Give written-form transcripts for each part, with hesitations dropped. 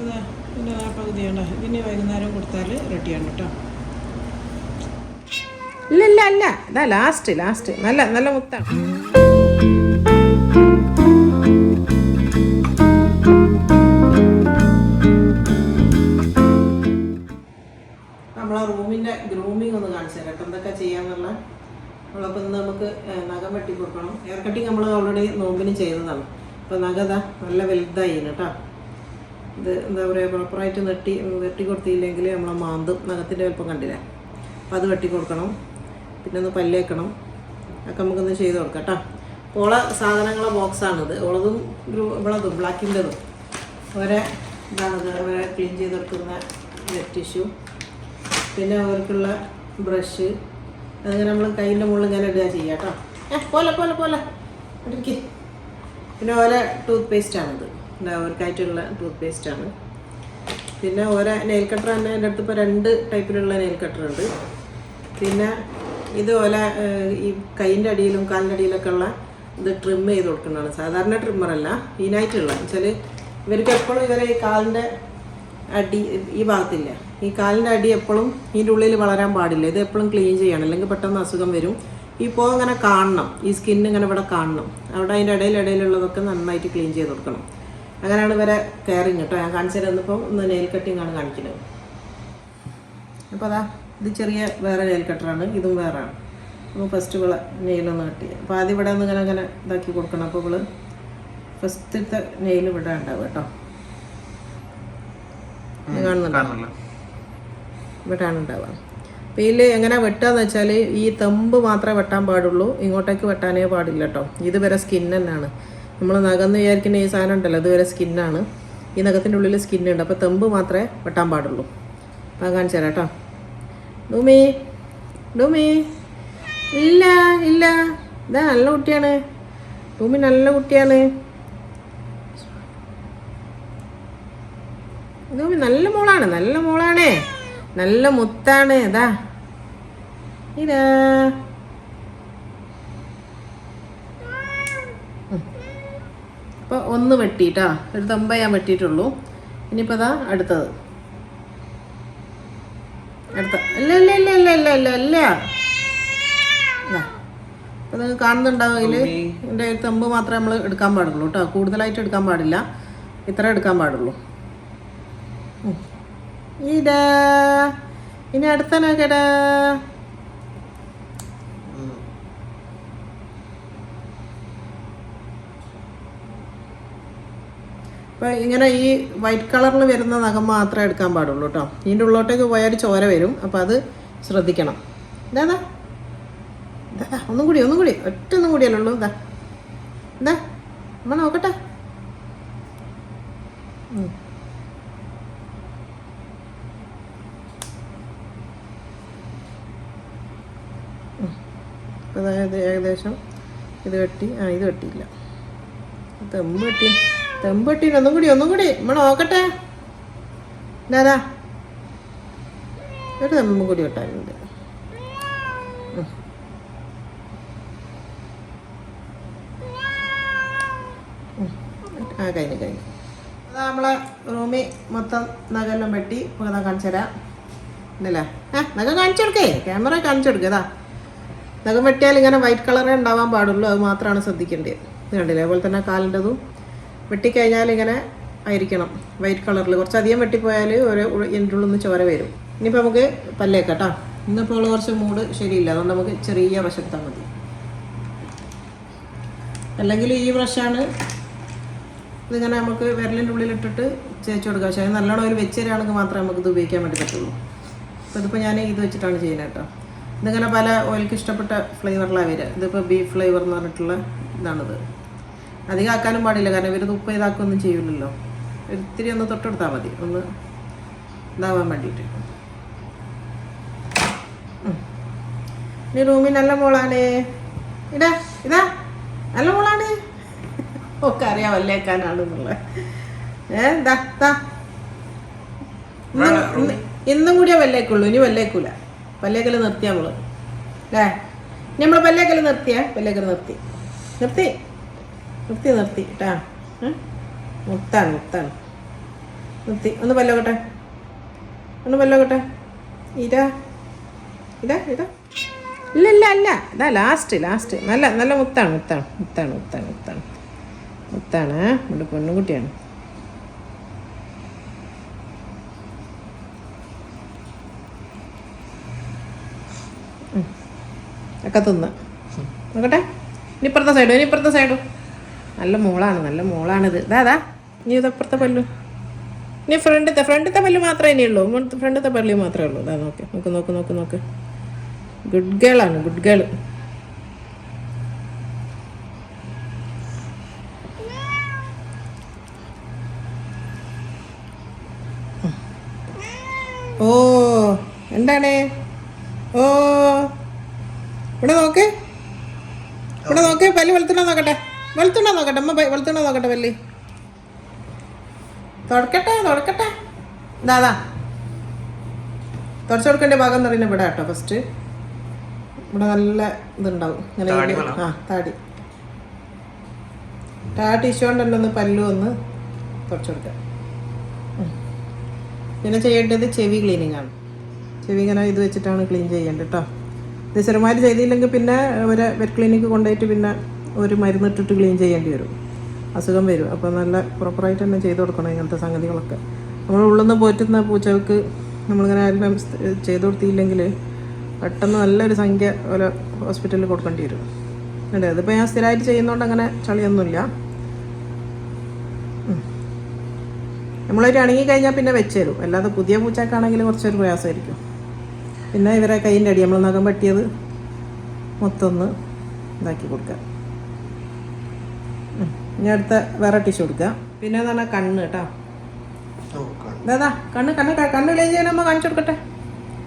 അതാ പിന്നെ ആ പകുതിയാണ് ഇതിന് വൈകുന്നേരം കൊടുത്താൽ റെഡിയാണ് കേട്ടോ. ഇല്ല ഇല്ല അല്ല ഇതാ ലാസ്റ്റ് ലാസ്റ്റ് നല്ല നല്ല മുത്താണ്. നമ്മളെ റൂമിൻ്റെ ഗ്രൂമിങ് ഒന്ന് കാണിച്ചു തരാം കേട്ടോ, എന്തൊക്കെ ചെയ്യാന്നുള്ള. നമ്മളപ്പോൾ ഇന്ന് നമുക്ക് നഖം വെട്ടി കൊടുക്കണം. ഹെയർ കട്ടിങ് നമ്മൾ ഓൾറെഡി നോമ്പിന് ചെയ്തതാണ്. അപ്പോൾ നഖതാ നല്ല വലുതായി കേട്ടോ. ഇത് എന്താ പറയുക, പ്രോപ്പറായിട്ട് വെട്ടി കൊടുത്തില്ലെങ്കിൽ നമ്മളെ മാന്തും. നഖത്തിൻ്റെ വലുപ്പം കണ്ടില്ല. അപ്പോൾ അത് വെട്ടി കൊടുക്കണം. പിന്നെ ഒന്ന് പല്ലേക്കണം. ഒക്കെ നമുക്കൊന്ന് ചെയ്ത് കൊടുക്കാം കേട്ടോ. അപ്പോൾ ഓളെ സാധനങ്ങളെ ബോക്സാണിത്. ഓളതും ഇവളതും ബ്ലാക്കിൻ്റെതും ഓരോ ഇതാണിത്. ഓരോ ക്ലീൻ ചെയ്ത് കൊടുക്കുന്ന വെറ്റ് ടിഷ്യൂ, പിന്നെ അവർക്കുള്ള ബ്രഷ്. അതിങ്ങനെ നമ്മൾ കയ്യിൻ്റെ മുകളിൽ ഇങ്ങനെ ഇടുക ചെയ്യാം കേട്ടോ. പോലെ പോലെ പോലെ ഇടയ്ക്ക്. പിന്നെ ഓരോ ടൂത്ത് പേസ്റ്റാണിത്. അവർക്കായിട്ടുള്ള ടൂത്ത് പേസ്റ്റാണ്. പിന്നെ ഓരോ നെയിൽ കട്ടർ തന്നെ എൻ്റെ അടുത്ത് ഇപ്പോൾ 2 ടൈപ്പിലുള്ള നെയിൽ കട്ടർ ഉണ്ട്. പിന്നെ ഇതുപോലെ ഈ കൈയിൻ്റെ അടിയിലും കാലിൻ്റെ അടിയിലൊക്കെ ഉള്ള ഇത് ട്രിം ചെയ്ത് കൊടുക്കുന്നതാണ്. സാധാരണ ട്രിമ്മറല്ല, ഇതിനായിട്ടുള്ള വെച്ചാൽ ഇവർക്ക് എപ്പോഴും ഇവരെ ഈ കാലിൻ്റെ അടി ഈ ഭാഗത്തില്ല, ഈ കാലിൻ്റെ അടി എപ്പോഴും ഇതിൻ്റെ ഉള്ളിൽ വളരാൻ പാടില്ല. ഇത് എപ്പോഴും ക്ലീൻ ചെയ്യണം, അല്ലെങ്കിൽ പെട്ടെന്ന് അസുഖം വരും. ഇപ്പോൾ ഇങ്ങനെ കാണണം, ഈ സ്കിന്ന് ഇങ്ങനെ ഇവിടെ കാണണം. അവിടെ അതിൻ്റെ ഇടയിലുള്ളതൊക്കെ നന്നായിട്ട് ക്ലീൻ ചെയ്ത് കൊടുക്കണം. അങ്ങനെയാണ് ഇവരെ കെയറിങ് കേട്ടോ. ഞാൻ കാണിച്ചു തരുന്നപ്പോൾ ഒന്ന് നെയിൽ കട്ടിങ് ആണ് കാണിക്കുന്നത്. അപ്പോൾ അതാ ഇത് ചെറിയ വേറെ നെയിൽ കട്ടറാണ്, ഇതും വേറെയാണ്. അപ്പോൾ ഫസ്റ്റ് ഇവളെ നെയിലൊന്ന് കട്ട് ചെയ്യാം. അപ്പോൾ ആദ്യം ഇവിടെ ഒന്ന് ഇങ്ങനെ ഇതാക്കി കൊടുക്കണം. അപ്പോൾ ഇവള് ഫസ്റ്റത്തെ നെയിൽ ഇവിടെ ഉണ്ടാവും കേട്ടോ. കാണുന്നുണ്ടോ? ഇവിടെയാണ് ഉണ്ടാവുക. അപ്പോൾ ഇതിൽ എങ്ങനെ വെട്ടുകയെന്ന് വെച്ചാൽ ഈ തമ്പ് മാത്രമേ വെട്ടാൻ പാടുള്ളൂ, ഇങ്ങോട്ടേക്ക് വെട്ടാനേ പാടില്ല കേട്ടോ. ഇത് വരെ സ്കിൻ തന്നെയാണ്. നമ്മൾ നഖമെന്ന് വിചാരിക്കുന്ന ഈ സാധനം ഉണ്ടല്ലോ, അത് വരെ സ്കിന്നാണ്. ഈ നഖത്തിൻ്റെ ഉള്ളിൽ സ്കിന്നുണ്ട്. അപ്പോൾ തമ്പ് മാത്രമേ വെട്ടാൻ പാടുള്ളൂ. അപ്പോൾ കാണിച്ചു തരാം കേട്ടോ. ഡൂമി ഡൂമി ഇല്ല ഇല്ല, ഇതാ നല്ല കുട്ടിയാണ്. ഡൂമി നല്ല കുട്ടിയാണ്. ഡൂമി നല്ല മോളാണ്, നല്ല മോളാണേ, നല്ല മുത്താണ്. ഇതാ ഇതാ അപ്പോൾ ഒന്ന് വെട്ടിയിട്ടാ, ഒരു തമ്പ ഞാൻ വെട്ടിയിട്ടുള്ളൂ. ഇനിയിപ്പോൾ അതാ അടുത്തത്. ഇല്ല ഇല്ല ഇല്ല ഇല്ല ഇല്ല ഇല്ല ഇല്ല. അപ്പോൾ നിങ്ങൾ കാണുന്നുണ്ടാവും, അതിൽ എൻ്റെ തമ്പ് മാത്രമേ നമ്മൾ എടുക്കാൻ പാടുള്ളൂ കേട്ടോ. കൂടുതലായിട്ട് എടുക്കാൻ പാടില്ല, ഇത്ര എടുക്കാൻ പാടുള്ളൂ. ഇതാ ഇനി അടുത്ത നോക്കടാ. അപ്പോൾ ഇങ്ങനെ ഈ വൈറ്റ് കളറിൽ വരുന്ന നഖം മാത്രമേ എടുക്കാൻ പാടുള്ളൂ കേട്ടോ. ഇതിൻ്റെ ഉള്ളോട്ടേക്ക് പോയാൽ ചോര വരും. അപ്പോൾ അത് ശ്രദ്ധിക്കണം. ഇതാ ഇതാ ഒന്നും കൂടി ഒറ്റൊന്നും കൂടിയല്ലേ ഉള്ളൂ. ഇതാ എന്താ അമ്മ നോക്കട്ടെ. അതായത് ഏകദേശം ഇത് വെട്ടി. ഇത് വെട്ടിയില്ല, തെമ്പ് വെട്ടിയില്ല. ഒന്നും കൂടി നമ്മൾ നോക്കട്ടെ. ഇതാ ഒരു തെമ്പും കൂടി വെട്ടാനുണ്ട്. കഴിഞ്ഞു. അതാ നമ്മളെ റൂമിൽ മൊത്തം നഖെല്ലാം വെട്ടി. ഇപ്പോൾ കാണിച്ചു തരാം. ഇല്ലല്ലേ, നഖം കാണിച്ചു കൊടുക്കേ, ക്യാമറ കാണിച്ചു കൊടുക്കുക. അതാ നഖം വെട്ടിയാൽ ഇങ്ങനെ വൈറ്റ് കളറേ ഉണ്ടാവാൻ പാടുള്ളൂ, അത് മാത്രമാണ് ശ്രദ്ധിക്കേണ്ടത്. ഇത് കണ്ടില്ലേ, അതുപോലെ തന്നെ കാലിൻ്റെതും വെട്ടിക്കഴിഞ്ഞാൽ ഇങ്ങനെ ആയിരിക്കണം വൈറ്റ് കളറിൽ. കുറച്ചധികം വെട്ടിപ്പോയാൽ ഒരു എൻ്റെ ഉള്ളിൽ നിന്ന് ചോര വരും. ഇനിയിപ്പോൾ നമുക്ക് പല്ലേക്കാം കേട്ടോ. ഇന്നിപ്പോൾ കുറച്ച് മൂഡ് ശരിയില്ല, അതുകൊണ്ട് നമുക്ക് ചെറിയ ബ്രഷ് എടുത്താൽ മതി. അല്ലെങ്കിൽ ഈ ബ്രഷാണ്, ഇതിങ്ങനെ നമുക്ക് വിരലിൻ്റെ ഉള്ളിലിട്ടിട്ട് തേച്ച് കൊടുക്കുക. പക്ഷേ നല്ലോണം ഒരു വെച്ചരാണെങ്കിൽ മാത്രമേ നമുക്കിത് ഉപയോഗിക്കാൻ വേണ്ടി പറ്റുള്ളൂ. അപ്പോൾ ഇതിപ്പോൾ ഞാൻ ഇത് വെച്ചിട്ടാണ് ചെയ്യുന്നത് കേട്ടോ. ഇതിങ്ങനെ പല ഓയിൽക്ക് ഇഷ്ടപ്പെട്ട ഫ്ലേവറിലാണ് വരിക. ഇതിപ്പോൾ ബീഫ് ഫ്ലേവർ എന്ന് പറഞ്ഞിട്ടുള്ള ഇതാണിത്. അധികം ആക്കാനും പാടില്ല, കാരണം ഇവർ ഉപ്പ് ഇതാക്കൊന്നും ചെയ്യില്ലല്ലോ. ഒത്തിരി ഒന്ന് തൊട്ടെടുത്താൽ മതി, ഒന്ന് ഇതാവാൻ വേണ്ടിയിട്ട്. ഇനി റൂമിൽ നല്ല മോളാണ്. ഇതാ നല്ല മോളാണ്. ഒക്കെ അറിയാം വല്ലേക്കാനാണെന്നുള്ളത്. ഇന്നും കൂടിയേ വല്ലേക്കുള്ളൂ, ഇനി വല്ലേക്കൂല. പല്ലേക്കൽ നിർത്തിയ നമ്മള് അല്ലേ? ഇനി നമ്മൾ പല്ലേക്കൽ പല്ലേക്കൽ നിർത്തി കേട്ടാ. മുത്താണ് നിർത്തി. ഒന്ന് പല്ലോക്കട്ടെ, ഒന്ന് പല്ലോക്കട്ടെ. ഇതാ ഇതാ ഇതാ. ഇല്ല ഇല്ല അല്ല, ഇതാ ലാസ്റ്റ് ലാസ്റ്റ്. നല്ല നല്ല മുത്താണ് മുത്താണ് മുത്താണ് മുത്താണ് മുത്താണ് മുത്താണ്. നമ്മുടെ പൊന്നുകുട്ടിയാണ്. ഒക്കെ തിന്ന് നോക്കട്ടെ. ഇനിപ്പുറത്തെ സൈഡും ഇനിപ്പുറത്തെ സൈഡും. നല്ല മോളാണ്, നല്ല മോളാണിത്. ഇതാ ഇനി ഇതപ്പുറത്തെ പല്ലു. ഇനി ഫ്രണ്ടത്തെ പല്ല് മാത്രമേ ഇനിയുള്ളൂ. ഫ്രണ്ടത്തെ പല്ല് മാത്രമേ ഉള്ളൂ. ഇതാ നോക്ക് നോക്ക് നോക്ക് നോക്ക് നോക്ക്. ഗുഡ് ഗേളാണ്, ഗുഡ് ഗേൾ. ഓ എന്താണ്? ഓ ഇവിടെ നോക്ക്, ഇവിടെ നോക്ക്. പല്ല് വെളുത്തുണ്ടോ നോക്കട്ടെ, വെളുത്തുണ്ടോ നോക്കട്ടെ. അമ്മ വെളുത്തുണ്ടോ നോക്കട്ടെ പല്ല്. തുടക്കട്ടെ തുടക്കട്ടെ. ഇതാ തുടച്ചു കൊടുക്കേണ്ട ഭാഗം എന്ന് പറയുന്നത് ഇവിടെ കേട്ടോ. ഫസ്റ്റ് ഇവിടെ നല്ല ഇതുണ്ടാവും ഇങ്ങനെ. ആ താടി ടിഷ്യൂ കൊണ്ട് തന്നെ ഒന്ന് പല്ലു ഒന്ന് തുടച്ചു കൊടുക്കാം. പിന്നെ ചെയ്യേണ്ടത് ചെവി ക്ലീനിങ് ആണ്. ചെവി ഇങ്ങനെ ഇത് വെച്ചിട്ടാണ് ക്ലീൻ ചെയ്യേണ്ടത് കേട്ടോ. ഇത് ചെറുമാതിരി ചെയ്തില്ലെങ്കിൽ പിന്നെ ഒരു വെറ്റ് ക്ലിനിക്ക് കൊണ്ടുപോയിട്ട് പിന്നെ ഒരു മരുന്നിട്ടിട്ട് ക്ലീൻ ചെയ്യേണ്ടി വരും, അസുഖം വരും. അപ്പോൾ നല്ല പ്രോപ്പറായിട്ട് തന്നെ ചെയ്ത് കൊടുക്കണം ഇങ്ങനത്തെ സംഗതികളൊക്കെ. നമ്മൾ ഉള്ളിൽ നിന്ന് പോറ്റുന്ന പൂച്ചകൾക്ക് നമ്മളിങ്ങനെ എല്ലാം ചെയ്ത് കൊടുത്തില്ലെങ്കിൽ പെട്ടെന്ന് നല്ലൊരു സംഖ്യ ഓരോ ഹോസ്പിറ്റലിൽ കൊടുക്കേണ്ടി വരും. അല്ലേ, അതിപ്പോൾ ഞാൻ സ്ഥിരമായിട്ട് ചെയ്യുന്നതുകൊണ്ട് അങ്ങനെ ചളിയൊന്നുമില്ല. നമ്മളൊരു അണങ്ങി കഴിഞ്ഞാൽ പിന്നെ വെച്ച് തരും. അല്ലാതെ പുതിയ പൂച്ചക്കാണെങ്കിൽ കുറച്ചൊരു പ്രയാസമായിരിക്കും. പിന്നെ ഇവരെ കൈയിൻ്റെ അടി നമ്മൾ നഖം വെട്ടിയത് മൊത്തം ഒന്ന് ഇതാക്കി കൊടുക്കുക. ഇനി അടുത്ത വേറെ ടിഷ്യൂ കൊടുക്കുക. പിന്നെ എന്ന് പറഞ്ഞാൽ കണ്ണ് കേട്ടോ. അതാ കണ്ണ് കണ്ണ് കണ്ണ് ക്ലീൻ ചെയ്യണം. നമ്മൾ കാണിച്ചു കൊടുക്കട്ടെ.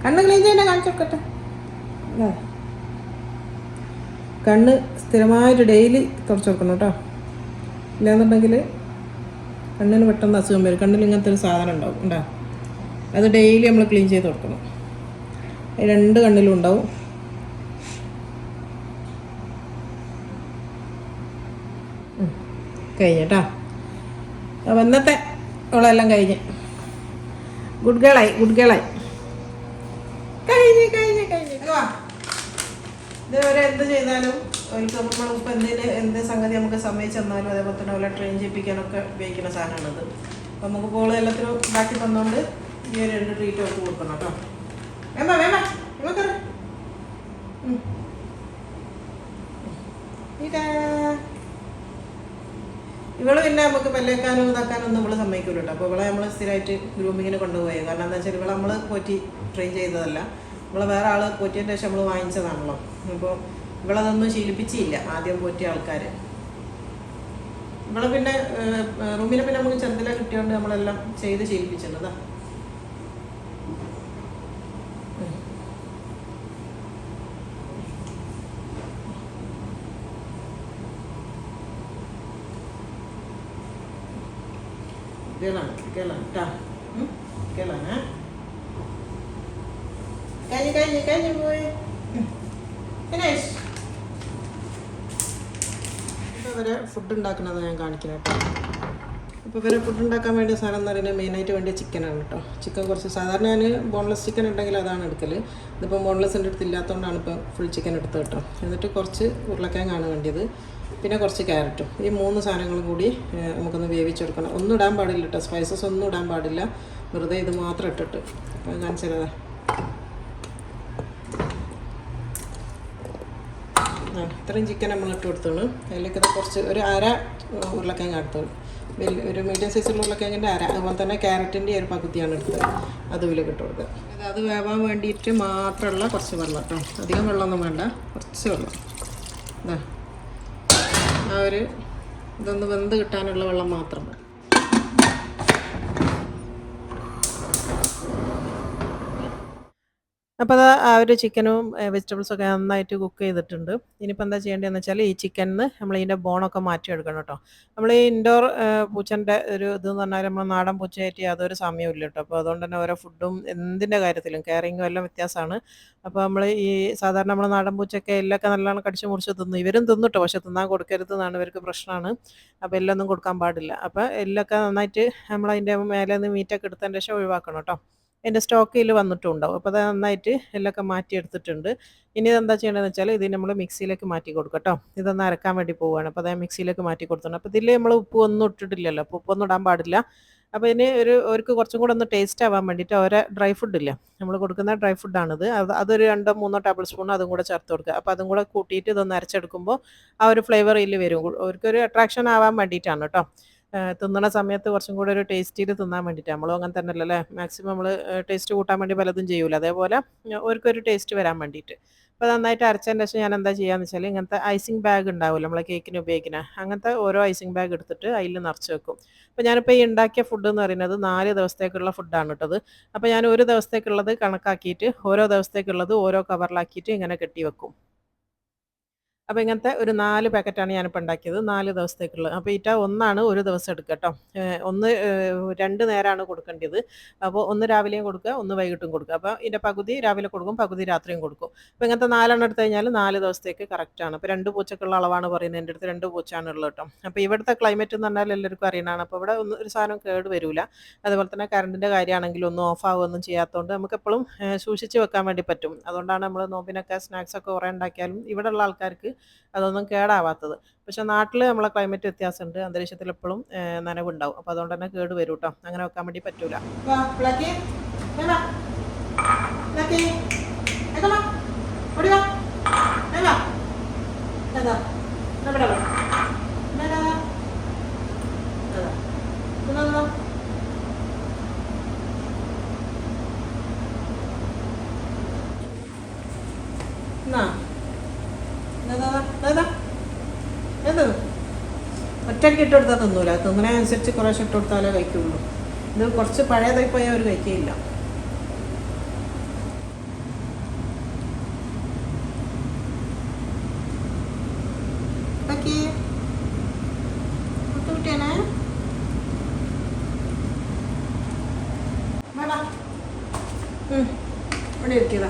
കണ്ണ് ക്ലീൻ ചെയ്യണേ കാണിച്ചു കൊടുക്കട്ടെ. കണ്ണ് സ്ഥിരമായിട്ട് ഡെയിലി തുടച്ചു കൊടുക്കണം കേട്ടോ. ഇല്ലാന്നുണ്ടെങ്കിൽ കണ്ണിന് പെട്ടെന്ന് അസുഖം വരും. കണ്ണിൽ ഇങ്ങനത്തെ ഒരു സാധനം ഉണ്ടാവും ഉണ്ടാ, അത് ഡെയിലി നമ്മൾ ക്ലീൻ ചെയ്ത് കൊടുക്കണം. രണ്ട് കണ്ണിലും ഉണ്ടാവും. കഴിഞ്ഞേട്ടാ. അപ്പോൾ ഇന്നത്തെ അവളെല്ലാം കഴിഞ്ഞ് ഗുഡ് ഗേളായി, ഗുഡ് ഗേളായി. കഴിഞ്ഞ് കഴിഞ്ഞ് കഴിഞ്ഞ്. ഇതുവരെ എന്ത് ചെയ്താലും നമ്മളിപ്പോൾ എന്ത് സംഗതി നമുക്ക് സമ്മതിച്ച് തന്നാലും അതേപോലെ തന്നെ അവളെ ട്രെയിൻ ചെയ്യിപ്പിക്കാനൊക്കെ ഉപയോഗിക്കുന്ന സാധനമാണത്. അപ്പോൾ നമുക്ക് ഇപ്പോൾ എല്ലാത്തിനും ഉണ്ടാക്കി തന്നുകൊണ്ട് ഈ ഒരു 2 ട്രീറ്റ് ഒക്കെ കൊടുക്കണം കേട്ടോ. വേണ്ട വേണ്ട ഇവക്കറ ഇവള് പിന്നെ നമുക്ക് പല്ലേക്കാനും ഇതാക്കാനും ഒന്നും ഇവള് സമ്മതിക്കൂല കേട്ടോ. അപ്പോൾ ഇവളെ നമ്മൾ സ്ഥിരമായിട്ട് ഗ്രൂമിങ്ങിന് കൊണ്ടുപോയി. കാരണം എന്താ വെച്ചാൽ ഇവളെ നമ്മൾ പോറ്റി ട്രെയിൻ ചെയ്തതല്ല, നമ്മളെ വേറെ ആൾ പോറ്റിയതിൻ്റെ ശേഷം നമ്മൾ വാങ്ങിച്ചതാണല്ലോ. അപ്പോൾ ഇവളതൊന്നും ശീലിപ്പിച്ചില്ല ആദ്യം പോറ്റിയ ആൾക്കാർ. ഇവളെ പിന്നെ റൂമിനെ പിന്നെ നമുക്ക് ചെറുതിലെ കിട്ടിയോണ്ട് നമ്മളെല്ലാം ചെയ്ത് ശീലിപ്പിച്ചിട്ടുള്ളതാ. കഴിഞ്ഞു പോയി. ഇവരെ ഫുഡ് ഉണ്ടാക്കുന്നത് ഞാൻ കാണിക്കുന്നത് കേട്ടോ. അപ്പോൾ ഇവരെ ഫുഡ് ഉണ്ടാക്കാൻ വേണ്ടിയ സാധനം എന്ന് പറയുന്നത് മെയിനായിട്ട് വേണ്ടിയ ചിക്കനാണ് കേട്ടോ. ചിക്കൻ കുറച്ച് സാധാരണ ഞാൻ ബോൺലെസ് ചിക്കൻ ഉണ്ടെങ്കിൽ അതാണ് എടുക്കൽ. ഇതിപ്പോൾ ബോൺലെസ് എൻ്റെ അടുത്ത് ഇല്ലാത്തതുകൊണ്ടാണ് ഇപ്പോൾ ഫുൾ ചിക്കൻ എടുത്തത് കേട്ടോ. എന്നിട്ട് കുറച്ച് ഉരുളക്കിഴങ്ങാണ് വേണ്ടിയത്, പിന്നെ കുറച്ച് ക്യാരറ്റും. ഈ 3 സാധനങ്ങളും കൂടി നമുക്കൊന്ന് വേവിച്ചെടുക്കണം. ഒന്നും ഇടാൻ പാടില്ല കേട്ടോ, സ്പൈസസ് ഒന്നും ഇടാൻ പാടില്ല. വെറുതെ ഇത് മാത്രം ഇട്ടിട്ട് കാണിച്ചതാ. ഇത്രയും ചിക്കൻ നമ്മൾ ഇട്ട് കൊടുത്തോളൂ. അതിലേക്ക് കുറച്ച് ഒരു അര ഉരുളക്കിഴങ്ങ് എടുത്തോളൂ. ഒരു മീഡിയം സൈസുള്ള ഉരുളക്കിഴങ്ങിൻ്റെ അര. അതുപോലെ തന്നെ ക്യാരറ്റിൻ്റെ ഒരു പകുതിയാണ് എടുത്തത്, അതും ഇതിലേക്ക് ഇട്ട് കൊടുക്കുക. അത് വേവാൻ വേണ്ടിയിട്ട് മാത്രമുള്ള കുറച്ച് വെള്ളം കേട്ടോ. അധികം വെള്ളമൊന്നും വേണ്ട, കുറച്ച് വെള്ളം. ഇതാ ആ ഒരു ഇതൊന്ന് വെന്ത് കിട്ടാനുള്ള വെള്ളം മാത്രം മതി. അപ്പോൾ അത് ആ ഒരു ചിക്കനും വെജിറ്റബിൾസൊക്കെ നന്നായിട്ട് കുക്ക് ചെയ്തിട്ടുണ്ട്. ഇനിയിപ്പോൾ എന്താ ചെയ്യേണ്ടതെന്ന് വെച്ചാൽ ഈ ചിക്കനിന്ന് നമ്മൾ ഇതിൻ്റെ ബോണൊക്കെ മാറ്റിയെടുക്കണം കേട്ടോ. നമ്മൾ ഈ ഇൻഡോർ പൂച്ചൻ്റെ ഒരു ഇതെന്ന് പറഞ്ഞാൽ നമ്മൾ നാടൻ പൂച്ചയായിട്ട് യാതൊരു സാമ്യവും കേട്ടോ. അപ്പോൾ അതുകൊണ്ട് തന്നെ ഓരോ ഫുഡും എന്തിൻ്റെ കാര്യത്തിലും കെയറിങ്ങും എല്ലാം വ്യത്യാസമാണ്. അപ്പോൾ നമ്മൾ ഈ സാധാരണ നമ്മൾ നാടൻ പൂച്ചയൊക്കെ എല്ലൊക്കെ നല്ലോണം കടിച്ച് മുറിച്ച് തിന്നും. ഇവരും തിന്നും ട്ടോ. പക്ഷേ തിന്നാൻ കൊടുക്കരുത് എന്നാണ് ഇവർക്ക് പ്രശ്നമാണ്. അപ്പോൾ എല്ലൊന്നും കൊടുക്കാൻ പാടില്ല. അപ്പോൾ എല്ലൊക്കെ നന്നായിട്ട് നമ്മളതിൻ്റെ മേലെ നിന്ന് മീറ്റൊക്കെ എടുത്തതിന് ശേഷം ഒഴിവാക്കണം കേട്ടോ. എൻ്റെ സ്റ്റോക്കിൽ വന്നിട്ടും ഉണ്ടാവും. അപ്പോൾ അത് നന്നായിട്ട് എല്ലൊക്കെ മാറ്റിയെടുത്തിട്ടുണ്ട്. ഇനി ഇതെന്താ ചെയ്യേണ്ടതെന്ന് വെച്ചാൽ ഇത് നമ്മൾ മിക്സിയിലേക്ക് മാറ്റി കൊടുക്കാം കേട്ടോ. ഇതൊന്ന് അരക്കാൻ വേണ്ടി പോവുകയാണ്. അപ്പോൾ അത് മിക്സിയിലേക്ക് മാറ്റി കൊടുത്തിട്ടുണ്ട്. അപ്പോൾ ഇതിൽ നമ്മൾ ഉപ്പ് ഒന്നും ഇട്ടിട്ടില്ലല്ലോ. അപ്പോൾ ഉപ്പൊന്നും ഇടാൻ പാടില്ല. അപ്പോൾ ഇതിന് അവർക്ക് കുറച്ചും കൂടെ ഒന്ന് ടേസ്റ്റ് ആവാൻ വേണ്ടിയിട്ട് ഓരോ ഡ്രൈ ഫുഡില്ലേ, നമ്മൾ കൊടുക്കുന്ന ഡ്രൈ ഫുഡാണിത്. അതൊരു 2-3 ടേബിൾ സ്പൂൺ അതും കൂടെ ചേർത്ത് കൊടുക്കുക. അപ്പോൾ അതും കൂടെ കൂട്ടിയിട്ട് ഇതൊന്ന് അരച്ചെടുക്കുമ്പോൾ ആ ഒരു ഫ്ലേവർ ഇതിൽ വരും. അവർക്കൊരു അട്രാക്ഷൻ ആവാൻ വേണ്ടിയിട്ടാണ് കേട്ടോ. തിന്നണ സമയത്ത് കുറച്ചും കൂടെ ഒരു ടേസ്റ്റിയിൽ തിന്നാൻ വേണ്ടിയിട്ട്. നമ്മളും അങ്ങനെ തന്നെ അല്ലേ, മാക്സിമം നമ്മൾ ടേസ്റ്റ് കൂട്ടാൻ വേണ്ടി പലതും ചെയ്യൂല. അതേപോലെ അവർക്കൊരു ടേസ്റ്റ് വരാൻ വേണ്ടിയിട്ട്. അപ്പോൾ നന്നായിട്ട് അരച്ചതിന് ശേഷം ഞാൻ എന്താ ചെയ്യാന്ന് വെച്ചാൽ ഇങ്ങനത്തെ ഐസിങ് ബാഗ് ഉണ്ടാവില്ല നമ്മളെ കേക്കിന് ഉപയോഗിക്കുന്ന, അങ്ങനത്തെ ഓരോ ഐസിങ് ബാഗ് എടുത്തിട്ട് അതിൽ നിറച്ച് വെക്കും. അപ്പോൾ ഞാനിപ്പോൾ ഈ ഉണ്ടാക്കിയ ഫുഡ് എന്ന് പറയുന്നത് 4 ദിവസത്തേക്കുള്ള ഫുഡാണ് കേട്ടത്. അപ്പോൾ ഞാൻ ഒരു ദിവസത്തേക്കുള്ളത് കണക്കാക്കിയിട്ട് ഓരോ ദിവസത്തേക്കുള്ളത് ഓരോ കവറിലാക്കിയിട്ട് ഇങ്ങനെ കെട്ടി വെക്കും. അപ്പോൾ ഇങ്ങനത്തെ ഒരു 4 പാക്കറ്റാണ് ഞാനിപ്പോൾ ഉണ്ടാക്കിയത് 4 ദിവസത്തേക്കുള്ളത്. അപ്പോൾ ഈറ്റ ഒന്നാണ് ഒരു ദിവസം എടുക്കുക കേട്ടോ. ഒന്ന് 2 നേരമാണ് കൊടുക്കേണ്ടത്. അപ്പോൾ ഒന്ന് രാവിലെയും കൊടുക്കുക, ഒന്ന് വൈകിട്ടും കൊടുക്കുക. അപ്പോൾ ഇതിൻ്റെ പകുതി രാവിലെ കൊടുക്കും, പകുതി രാത്രിയും കൊടുക്കും. അപ്പോൾ ഇങ്ങനത്തെ 4 എണ്ണം എടുത്തു കഴിഞ്ഞാൽ 4 ദിവസത്തേക്ക് കറക്റ്റാണ്. അപ്പോൾ 2 പൂച്ചക്കുള്ള അളവാണ് പറയുന്നത്. എൻ്റെ അടുത്ത് 2 പൂച്ചയാണ് ഉള്ളത് കേട്ടോ. അപ്പോൾ ഇവിടുത്തെ ക്ലൈമറ്റ് എന്ന് പറഞ്ഞാൽ എല്ലാവർക്കും അറിയണതാണ്. അപ്പോൾ ഇവിടെ ഒന്നും ഒരു സാധനം കേട് വരില്ല. അതുപോലെ തന്നെ കറണ്ടിൻ്റെ കാര്യമാണെങ്കിലും ഒന്നും ഓഫ് ആവുകയൊന്നും ചെയ്യാത്തതുകൊണ്ട് നമുക്കെപ്പോഴും സൂക്ഷിച്ച് വെക്കാൻ വേണ്ടി പറ്റും. അതുകൊണ്ടാണ് നമ്മൾ നോമ്പിനൊക്കെ സ്നാക്സൊക്കെ കുറേ ഉണ്ടാക്കിയാലും ഇവിടെയുള്ള ആൾക്കാർക്ക് അതൊന്നും കേടാവാത്തത്. പക്ഷെ നാട്ടിൽ നമ്മളെ ക്ലൈമറ്റ് വ്യത്യാസമുണ്ട്, അന്തരീക്ഷത്തിൽ എപ്പോഴും നനവുണ്ടാവും. അപ്പോൾ അതുകൊണ്ട് തന്നെ കേട് വരും കേട്ടോ. അങ്ങനെ വെക്കാൻ വേണ്ടി പറ്റൂല. ഒറ്റയ്ക്ക് ഇട്ട് കൊടുത്താൽ തിന്നൂല. തിന്നണനുസരിച്ച് കുറേശ്ശെ ഇട്ട് കൊടുത്താലേ കഴിക്കുള്ളൂ. ഇത് കുറച്ച് പഴയതായി പോയാൽ അവർ കഴിക്കുകയില്ല. ഇവിടെ ഇരിക്കുക,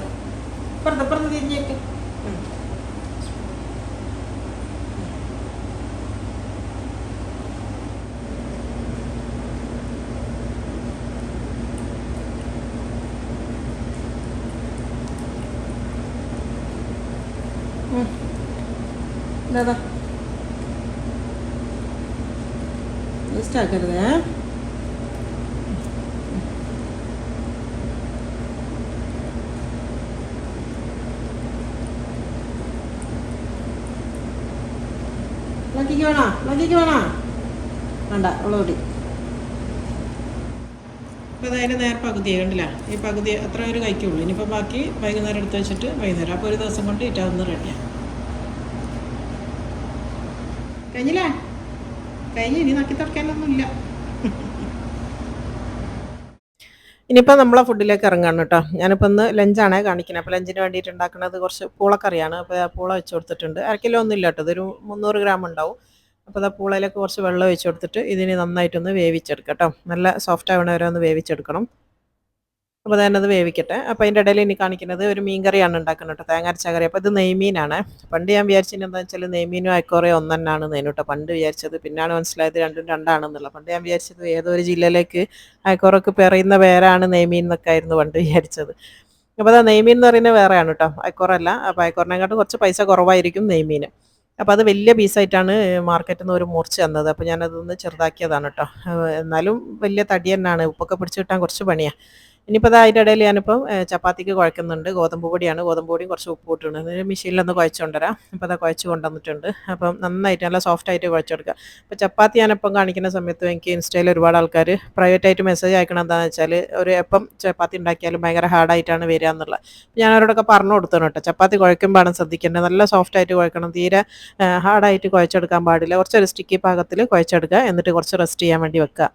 പുറത്ത് തിരിഞ്ഞേക്ക്. വേസ്റ്റ് ആക്കരുതേ. ലക്കിക്ക് വേണോ വേണ്ട, അവളോടി. അപ്പോൾ അതിൻ്റെ നേരെ പകുതിയായി കണ്ടില്ല. ഈ പകുതി അത്ര ഒരു കഴിക്കുള്ളൂ. ഇനിയിപ്പോൾ ബാക്കി വൈകുന്നേരം എടുത്ത് വെച്ചിട്ട് വൈകുന്നേരം. അപ്പോൾ ഒരു ദിവസം കൊണ്ട് ഇറ്റാവുന്ന റെഡിയാണ്. കഴിഞ്ഞില്ലേ? കഴിഞ്ഞ് ഇനി നക്കി തുറക്കാനൊന്നുമില്ല. ഇനിയിപ്പോൾ നമ്മളെ ഫുഡിലേക്ക് ഇറങ്ങാണ് കേട്ടോ. ഞാനിപ്പോൾ ഇന്ന് ലഞ്ചാണേ കാണിക്കുന്നത്. അപ്പോൾ ലഞ്ചിന് വേണ്ടിയിട്ട് ഉണ്ടാക്കുന്നത് കുറച്ച് പൂളക്കറിയാണ്. അപ്പോൾ ആ പൂള വെച്ച് കൊടുത്തിട്ടുണ്ട്. 1/2 കിലോ ഒന്നും ഇല്ല കേട്ടോ, ഇതൊരു 300 ഗ്രാം ഉണ്ടാവും. അപ്പോൾ ആ പൂളയിലേക്ക് കുറച്ച് വെള്ളം ഒഴിച്ച് കൊടുത്തിട്ട് ഇതിന് നന്നായിട്ടൊന്ന് വേവിച്ചെടുക്കാം കേട്ടോ. നല്ല സോഫ്റ്റ് ആവണ വരെ ഒന്ന് വേവിച്ചെടുക്കണം. അപ്പോൾ അത് വേവിക്കട്ടെ. അപ്പോൾ അതിൻ്റെ ഇടയിൽ ഇനി കാണിക്കുന്നത് ഒരു മീൻ കറിയാണ് ഉണ്ടാക്കുന്നത് കേട്ടോ, തേങ്ങ അരച്ച കറി. അപ്പോൾ ഇത് നെയ്മീനാണ്. പണ്ട് ഞാൻ വിചാരിച്ചത് എന്താണെന്ന് വെച്ചാൽ നെയ്മീനും അയക്കോറയും ഒന്നെന്നാണ് കേട്ടോ പണ്ട് വിചാരിച്ചത്. പിന്നാണ് മനസ്സിലായത് രണ്ടും രണ്ടാണെന്നുള്ളത്. പണ്ട് ഞാൻ വിചാരിച്ചത് ഏതോ ഒരു ജില്ലയിലേക്ക് അയക്കോറക്ക് പറയുന്ന പേരാണ് നെയ്മീൻ എന്നൊക്കെ ആയിരുന്നു പണ്ട് വിചാരിച്ചത്. അപ്പോൾ അത് നെയ്മീൻ എന്ന് പറയുന്നത് വേറെയാണ് കേട്ടോ, അയക്കോറല്ല. അപ്പോൾ അയക്കോറിനെക്കാട്ടും കുറച്ച് പൈസ കുറവായിരിക്കും നെയ്മീൻ. അപ്പോൾ അത് വലിയ പീസായിട്ടാണ് മാർക്കറ്റിൽ നിന്ന് ഒരു മുറിച്ച് തന്നത്. അപ്പോൾ ഞാനതൊന്ന് ചെറുതാക്കിയതാണ് കേട്ടോ. എന്നാലും വലിയ തടി തന്നെയാണ്, ഉപ്പൊക്കെ പിടിച്ച് കിട്ടാൻ കുറച്ച് പണിയാണ്. ഇനിയിപ്പോൾ അതിൻ്റെ ഇടയിൽ ഞാനിപ്പം ചപ്പാത്തിക്ക് കുഴക്കുന്നുണ്ട്. ഗോതമ്പ് പൊടിയാണ്, ഗോതമ്പ് പൊടിയും കുറച്ച് ഉപ്പ് ഇട്ടിട്ടുണ്ട്. മെഷീനിലൊന്ന് കുഴച്ച് കൊണ്ടുവരാം. അപ്പോൾ അത് കുഴച്ച് കൊണ്ടുവന്നിട്ടുണ്ട്. അപ്പം നന്നായിട്ട് നല്ല സോഫ്റ്റായിട്ട് കുഴച്ചെടുക്കുക. അപ്പോൾ ചപ്പാത്തി ഞാനിപ്പം കാണിക്കുന്ന സമയത്ത് എനിക്ക് ഇൻസ്റ്റയിൽ ഒരുപാട് ആൾക്കാർ പ്രൈവറ്റായിട്ട് മെസ്സേജ് അയക്കണം. എന്താണെന്ന് വെച്ചാൽ ഒരു എപ്പം ചപ്പാത്തി ഉണ്ടാക്കിയാലും ഭയങ്കര ഹാർഡായിട്ടാണ് വരിക എന്നുള്ളത്. ഞാൻ അവരോടൊക്കെ പറഞ്ഞു കൊടുത്തണം കേട്ടോ, ചപ്പാത്തി കുഴക്കുമ്പോഴാണ് ശ്രദ്ധിക്കേണ്ടത്. നല്ല സോഫ്റ്റായിട്ട് കുഴക്കണം, തീരെ ഹാർഡായിട്ട് കുഴച്ചെടുക്കാൻ പാടില്ല. കുറച്ചൊരു സ്റ്റിക്കി പാകത്തിൽ കുഴച്ചെടുക്കുക. എന്നിട്ട് കുറച്ച് റെസ്റ്റ് ചെയ്യാൻ വേണ്ടി വെക്കുക.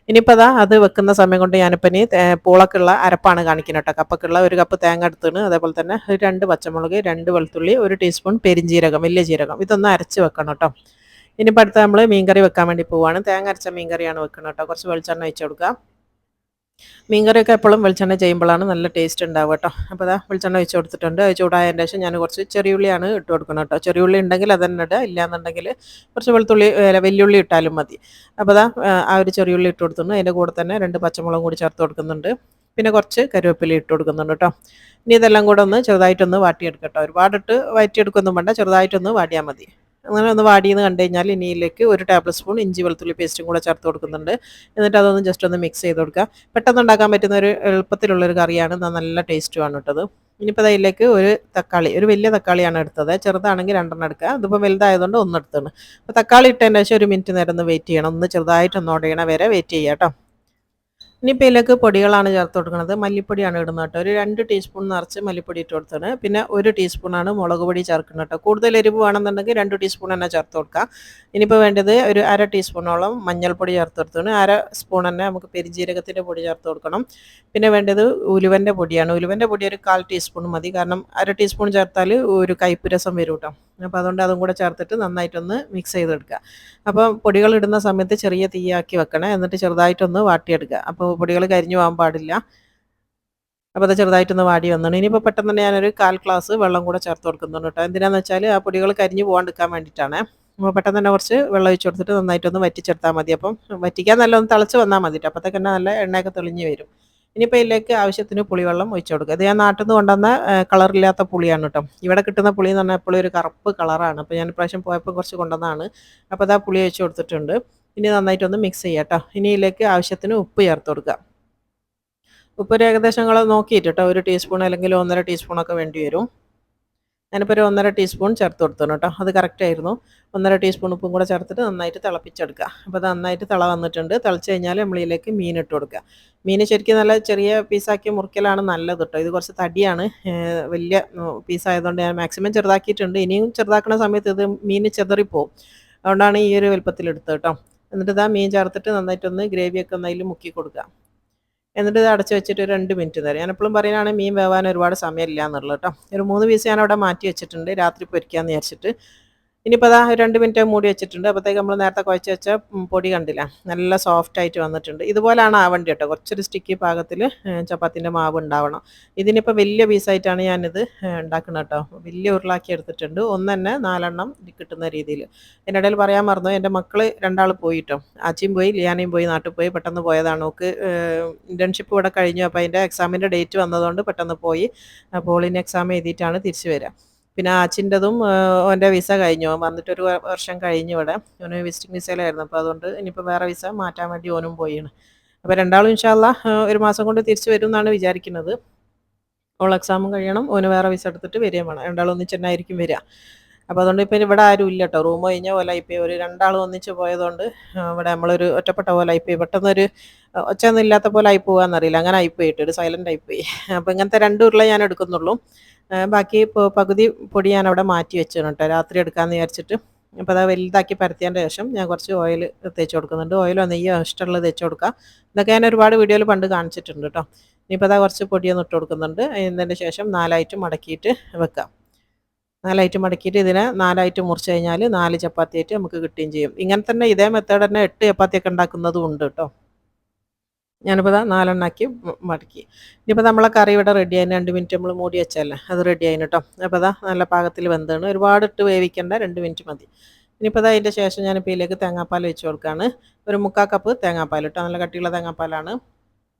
ഇനിയിപ്പോൾ അതാ അത് വെക്കുന്ന സമയം കൊണ്ട് ഞാനിപ്പോൾ ഇനി പൂളക്കുള്ള അരപ്പാണ് കാണിക്കുന്നത് കേട്ടോ. കപ്പക്കുള്ള ഒരു കപ്പ് തേങ്ങ എടുത്തിന്, അതേപോലെ തന്നെ ഒരു 2 പച്ചമുളക്, 2 വെളുത്തുള്ളി, 1 ടീസ്പൂൺ പെരിഞ്ജീരകം, വലിയ ജീരകം, ഇതൊന്ന് അരച്ച് വെക്കണം കേട്ടോ. ഇനിയിപ്പോൾ അടുത്ത നമ്മൾ മീൻകറി വെക്കാൻ വേണ്ടി പോവുകയാണ്. തേങ്ങ അരച്ച മീൻകറിയാണ് വെക്കുന്നത് കേട്ടോ. കുറച്ച് വെളിച്ചെണ്ണ ഒഴിച്ച് കൊടുക്കുക. മീൻകറിയൊക്കെ എപ്പോഴും വെളിച്ചെണ്ണ ചെയ്യുമ്പോഴാണ് നല്ല ടേസ്റ്റ് ഉണ്ടാവുക കേട്ടോ. അപ്പോൾ അതാ വെളിച്ചെണ്ണ ഒഴിച്ച് കൊടുത്തിട്ടുണ്ട്. അത് ചൂടായതിന് ശേഷം ഞാൻ കുറച്ച് ചെറിയുള്ളിയാണ് ഇട്ട് കൊടുക്കുന്നത് കേട്ടോ. ചെറിയുള്ളി ഉണ്ടെങ്കിൽ അത് തന്നെ ഇടുക, ഇല്ലയെന്നുണ്ടെങ്കിൽ കുറച്ച് വെല്ലുള്ളി ഇട്ടാലും മതി. അപ്പോൾ അതാ ആ ഒരു ചെറിയുള്ളി ഇട്ട് കൊടുത്തിട്ടുണ്ട്. അതിൻ്റെ കൂടെ തന്നെ 2 പച്ചമുളകും കൂടി ചേർത്ത് കൊടുക്കുന്നുണ്ട്. പിന്നെ കുറച്ച് കറിവേപ്പില ഇട്ട് കൊടുക്കുന്നുണ്ട് കേട്ടോ. ഇനി ഇതെല്ലാം കൂടെ ഒന്ന് ചെറുതായിട്ടൊന്ന് വാട്ടിയെടുക്കട്ടോ. ഒരുപാടിട്ട് വഴറ്റിയെടുക്കൊന്നും വേണ്ട, ചെറുതായിട്ടൊന്ന് വാടിയാൽ മതി. അങ്ങനെ ഒന്ന് വാടിയെന്ന് കണ്ടു കഴിഞ്ഞാൽ ഇനിയിലേക്ക് 1 ടേബിൾ സ്പൂൺ ഇഞ്ചി വെളുത്തുള്ളി പേസ്റ്റും കൂടെ ചേർത്ത് കൊടുക്കുന്നുണ്ട്. എന്നിട്ട് അതൊന്ന് ജസ്റ്റ് ഒന്ന് മിക്സ് ചെയ്ത് കൊടുക്കുക. പെട്ടെന്ന് ഉണ്ടാക്കാൻ പറ്റുന്ന ഒരു എളുപ്പത്തിലുള്ളൊരു കറിയാണ്, നല്ല ടേസ്റ്റുമാണ് കേട്ടത്. ഇനിയിപ്പോൾ അതിലേക്ക് ഒരു തക്കാളി, ഒരു വലിയ തക്കാളിയാണ് എടുത്തത്. ചെറുതാണെങ്കിൽ 2 എടുക്കുക. ഇതിപ്പോൾ വലുതായതുകൊണ്ട് 1 എടുത്താണ്. അപ്പോൾ തക്കാളി ഇട്ടതിന് ശേഷം 1 മിനിറ്റ് നേരം ഒന്ന് വെയിറ്റ് ചെയ്യണം. ഒന്ന് ചെറുതായിട്ടൊന്ന് ഉടയണ വരെ വെയിറ്റ് ചെയ്യുക കേട്ടോ. ഇനിയിപ്പോൾ ഇതിലേക്ക് പൊടികളാണ് ചേർത്ത് കൊടുക്കുന്നത്. മല്ലിപ്പൊടിയാണ് ഇടുന്നത് കേട്ടോ. ഒരു 2 ടീസ്പൂൺ നിറച്ച് മല്ലിപ്പൊടി ഇട്ട് കൊടുത്തത്. പിന്നെ 1 ടീസ്പൂണാണ് മുളക് പൊടി ചേർക്കുന്നത് കേട്ടോ. കൂടുതൽ എരിവ് വേണമെന്നുണ്ടെങ്കിൽ 2 ടീസ്പൂൺ തന്നെ ചേർത്ത് കൊടുക്കുക. ഇനിയിപ്പോൾ വേണ്ടത് ഒരു 1/2 ടീസ്പൂണോളം മഞ്ഞൾപ്പൊടി ചേർത്ത് കൊടുത്തത്. 1/2 സ്പൂൺ തന്നെ നമുക്ക് പെരിഞ്ജീരകത്തിൻ്റെ പൊടി ചേർത്ത് കൊടുക്കണം. പിന്നെ വേണ്ടത് ഉലുവൻ്റെ പൊടിയാണ്. ഉലുവൻ്റെ പൊടി ഒരു 1/4 ടീസ്പൂൺ മതി. കാരണം 1/2 ടീസ്പൂൺ ചേർത്താൽ ഒരു കയ്പ്പ് രസം വരും കേട്ടോ. അപ്പോൾ അതുകൊണ്ട് അതും കൂടെ ചേർത്തിട്ട് നന്നായിട്ടൊന്ന് മിക്സ് ചെയ്തെടുക്കുക. അപ്പോൾ പൊടികൾ ഇടുന്ന സമയത്ത് ചെറിയ തീയാക്കി വെക്കണം. എന്നിട്ട് ചെറുതായിട്ടൊന്ന് വാട്ടിയെടുക്കുക. അപ്പോൾ പൊടികൾ കരിഞ്ഞു പോകാൻ പാടില്ല. അപ്പോൾ അത് ചെറുതായിട്ടൊന്ന് വാടി വന്നു. ഇനിയിപ്പോൾ പെട്ടെന്ന് തന്നെ ഞാനൊരു 1/4 ഗ്ലാസ് വെള്ളം കൂടെ ചേർത്ത് കൊടുക്കുന്നുണ്ട് കേട്ടോ. എന്തിനാന്ന് വെച്ചാൽ ആ പൊടികൾ കരിഞ്ഞു പോകാണ്ടിരിക്കാൻ വേണ്ടിയിട്ടാണ്. അപ്പോൾ പെട്ടെന്ന് തന്നെ കുറച്ച് വെള്ളം ഒഴിച്ച് കൊടുത്തിട്ട് നന്നായിട്ടൊന്ന് വറ്റിച്ചെടുത്താൽ മതി. അപ്പം വറ്റിക്കാൻ നല്ല ഒന്ന് തിളച്ച് വന്നാൽ മതി. അപ്പോഴത്തേക്ക് തന്നെ നല്ല എണ്ണയൊക്കെ തെളിഞ്ഞ് വരും. ഇനിയിപ്പോൾ ഇതിലേക്ക് ആവശ്യത്തിന് പുളിവെള്ളം ഒഴിച്ച് കൊടുക്കുക. ഇത് ഞാൻ നാട്ടിൽ നിന്ന് കൊണ്ടുവന്ന കളറില്ലാത്ത പുളിയാണ് കേട്ടോ. ഇവിടെ കിട്ടുന്ന പുളി എന്ന് പറഞ്ഞാൽ എപ്പോഴും ഒരു കറുപ്പ് കളറാണ്. അപ്പോൾ ഞാൻ ഇപ്രാവശ്യം പോയപ്പോൾ കുറച്ച് കൊണ്ടുവന്നതാണ്. അപ്പോൾ അതാ പുളി ഒഴിച്ച് കൊടുത്തിട്ടുണ്ട്. ഇനി നന്നായിട്ടൊന്ന് മിക്സ് ചെയ്യാം കേട്ടോ. ഇനി ഇതിലേക്ക് ആവശ്യത്തിന് ഉപ്പ് ചേർത്ത് കൊടുക്കുക. ഉപ്പ് ഒരു ഏകദേശം നിങ്ങൾ നോക്കിയിട്ട് കേട്ടോ, 1 ടീസ്പൂൺ അല്ലെങ്കിൽ 1.5 ടീസ്പൂണൊക്കെ വേണ്ടി വരും. ഞാനിപ്പോൾ ഒരു 1.5 ടീസ്പൂൺ ചേർത്ത് കൊടുത്തു കേട്ടോ. അത് കറക്റ്റ് ആയിരുന്നു. 1.5 ടീസ്പൂൺ ഉപ്പും കൂടെ ചേർത്തിട്ട് നന്നായിട്ട് തിളപ്പിച്ചെടുക്കുക. അപ്പോൾ അത് നന്നായിട്ട് തിള വന്നിട്ടുണ്ട്. തിളച്ച് കഴിഞ്ഞാൽ നമ്മളിതിലേക്ക് മീൻ ഇട്ട് കൊടുക്കുക. മീൻ ശരിക്കും നല്ല ചെറിയ പീസാക്കി മുറിക്കലാണ് നല്ലത് കേട്ടോ. ഇത് കുറച്ച് തടിയാണ്, വലിയ പീസായതുകൊണ്ട് ഞാൻ മാക്സിമം ചെറുതാക്കിയിട്ടുണ്ട്. ഇനിയും ചെറുതാക്കുന്ന സമയത്ത് ഇത് മീൻ ചെതറിപ്പോവും. അതുകൊണ്ടാണ് ഈ ഒരു വലുപ്പത്തിലെടുത്തത് കേട്ടോ. എന്നിട്ട് ഇതാ മീൻ ചേർത്തിട്ട് നന്നായിട്ടൊന്ന് ഗ്രേവിയൊക്കെ ഒന്ന് അതിൽ മുക്കി കൊടുക്കുക. എന്നിട്ട് ഇത് അടച്ച് വെച്ചിട്ട് ഒരു 2 മിനിറ്റ് നേരം. ഞാൻ എപ്പോഴും പറയുകയാണ് മീൻ വേവാൻ ഒരുപാട് സമയമില്ല എന്നുള്ളത് കേട്ടോ. ഒരു 3 പീസ് ഞാൻ അവിടെ മാറ്റി വെച്ചിട്ടുണ്ട്, രാത്രി പൊരിക്കാമെന്ന് വിചാരിച്ചിട്ട്. ഇനിയിപ്പോൾ അതാ 2 മിനിറ്റ് മൂടി വെച്ചിട്ടുണ്ട്. അപ്പോഴത്തേക്ക് നമ്മൾ നേരത്തെ കുഴച്ച് വെച്ച പൊടി കണ്ടില്ല, നല്ല സോഫ്റ്റ് ആയിട്ട് വന്നിട്ടുണ്ട്. ഇതുപോലെയാണ് ആവേണ്ടി കേട്ടോ. കുറച്ചൊരു സ്റ്റിക്കി പാകത്തിൽ ചപ്പാത്തിൻ്റെ മാവ് ഉണ്ടാവണം. ഇതിനിപ്പോൾ വലിയ പീസായിട്ടാണ് ഞാനിത് ഉണ്ടാക്കുന്നത് കേട്ടോ. വലിയ ഉരുളാക്കി എടുത്തിട്ടുണ്ട്. ഒന്ന് തന്നെ 4 എണ്ണം കിട്ടുന്ന രീതിയിൽ. ഇതിനിടയിൽ പറയാൻ മറന്നു, എൻ്റെ മക്കൾ 2 പോയി കേട്ടോ. ആച്ചിയും പോയി, ലിയാനയും പോയി, നാട്ടിൽ പോയി. പെട്ടെന്ന് പോയതാണ്. ഓക്ക് ഇൻറ്റേൺഷിപ്പ് ഇവിടെ കഴിഞ്ഞു. അപ്പോൾ അതിൻ്റെ എക്സാമിൻ്റെ ഡേറ്റ് വന്നതുകൊണ്ട് പെട്ടെന്ന് പോയി. അപ്പോൾ ഇനി എക്സാം എഴുതിയിട്ടാണ് തിരിച്ചു വരിക. പിന്നെ ആച്ചിൻ്റെതും ഓൻ്റെ വിസ കഴിഞ്ഞു. ഓൻ വന്നിട്ടൊരു വർഷം കഴിഞ്ഞു ഇവിടെ. ഓന് വിസിറ്റിംഗ് വിസയിലായിരുന്നു. അപ്പോൾ അതുകൊണ്ട് ഇനിയിപ്പോൾ വേറെ വിസ മാറ്റാൻ വേണ്ടി ഓനും പോയാണ്. അപ്പോൾ 2 ഇൻഷാ അല്ലാഹ് 1 മാസം കൊണ്ട് തിരിച്ചു വരും എന്നാണ് വിചാരിക്കുന്നത്. ഓൾ എക്സാമും കഴിയണം, ഓന് വേറെ വിസ എടുത്തിട്ട് വരികയും വേണം. 2 ഒന്നിച്ച് തന്നെ ആയിരിക്കും വരിക. അപ്പോൾ അതുകൊണ്ട് ഇപ്പോൾ ഇവിടെ ആരും ഇല്ല കേട്ടോ. റൂം കഴിഞ്ഞ പോലെ ആയിപ്പോയി. ഒരു 2 ഒന്നിച്ച് പോയതുകൊണ്ട് ഇവിടെ നമ്മളൊരു ഒറ്റപ്പെട്ട പോലെ ആയിപ്പോയി. പെട്ടെന്നൊരു ഒച്ചയൊന്നും ഇല്ലാത്ത പോലെ ആയി പോകാമെന്നറിയില്ല. അങ്ങനെ ആയിപ്പോയിട്ട് ഒരു സൈലൻ്റ് ആയിപ്പോയി. അപ്പോൾ ഇങ്ങനത്തെ 2 ഉരുള ഞാൻ എടുക്കുന്നുള്ളൂ. ബാക്കി പകുതി പൊടി ഞാൻ അവിടെ മാറ്റി വെച്ചാണ് കേട്ടോ, രാത്രി എടുക്കാമെന്ന് വിചാരിച്ചിട്ട്. അപ്പോൾ അത് വലുതാക്കി പരത്തിയതിൻ്റെ ശേഷം ഞാൻ കുറച്ച് ഓയിൽ തേച്ച് കൊടുക്കുന്നുണ്ട്. ഓയിലോ നെയ്യോ ഇഷ്ടമുള്ളത് തേച്ച് കൊടുക്കുക. ഇതൊക്കെ ഞാൻ ഒരുപാട് വീഡിയോയിൽ പണ്ട് കാണിച്ചിട്ടുണ്ട് കേട്ടോ. ഇനിയിപ്പോൾ അതാ കുറച്ച് പൊടിയൊന്നും ഇട്ട് കൊടുക്കുന്നുണ്ട്. എന്നതിന് ശേഷം 4 മടക്കിയിട്ട് വെക്കാം. 4 മടക്കിയിട്ട് ഇതിനെ 4 മുറിച്ച് കഴിഞ്ഞാൽ 4 ചപ്പാത്തിയായിട്ട് നമുക്ക് കിട്ടുകയും ചെയ്യും. ഇങ്ങനെ തന്നെ ഇതേ മെത്തേഡ് തന്നെ 8 ചപ്പാത്തിയൊക്കെ ഉണ്ടാക്കുന്നതും ഉണ്ട് കേട്ടോ. ഞാനിപ്പോൾ 4 ആക്കി മടക്കി. ഇനിയിപ്പോൾ നമ്മളെ കറി ഇവിടെ റെഡി ആയി. 2 മിനിറ്റ് നമ്മൾ മൂടി വെച്ചല്ലേ, അത് റെഡി ആയിന് കേട്ടോ. അപ്പോൾ നല്ല പാകത്തിൽ വെന്താണ്. ഒരുപാട് ഇട്ട് വേവിക്കേണ്ട, 2 മിനിറ്റ് മതി. ഇനിയിപ്പോൾ അതിൻ്റെ ശേഷം ഞാനിപ്പോൾ ഇതിലേക്ക് തേങ്ങാപ്പാൽ വെച്ച് കൊടുക്കുകയാണ്. ഒരു 3/4 കപ്പ് തേങ്ങാപ്പാൽ കേട്ടോ. നല്ല കട്ടിയുള്ള തേങ്ങാപ്പാലാണ്.